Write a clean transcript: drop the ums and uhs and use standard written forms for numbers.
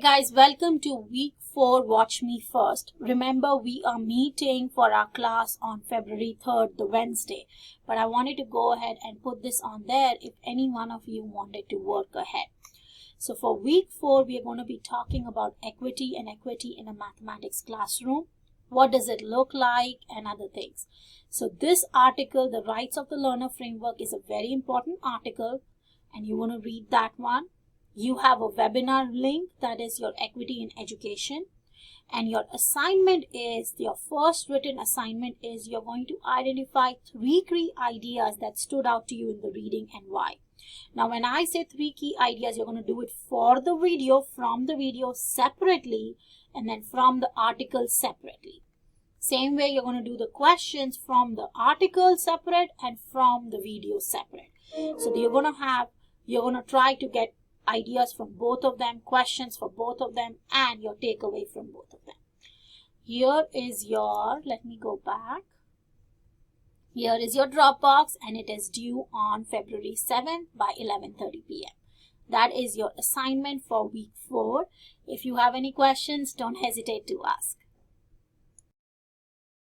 Guys, welcome to week 4 Watch Me First. Remember, we are meeting for our class on February 3rd, the Wednesday. But I wanted to go ahead and put this on there if any one of you wanted to work ahead. So for week 4, we are going to be talking about equity and equity in a mathematics classroom. What does it look like and other things. So this article, The Rights of the Learner Framework, is a very important article and you want to read that one. You have a webinar link, that is your equity in education, and your assignment is, your first written assignment is, you're going to identify 3 key ideas that stood out to you in the reading and why. Now when I say 3 key ideas, you're going to do it for the video, from the video separately, and then from the article separately. Same way you're going to do the questions from the article separate and from the video separate. So you're going to try to get ideas from both of them, questions for both of them, and your takeaway from both of them. Here is your, let me go back. Here is your Dropbox and it is due on February 7th by 11:30 p.m. That is your assignment for week 4. If you have any questions, don't hesitate to ask.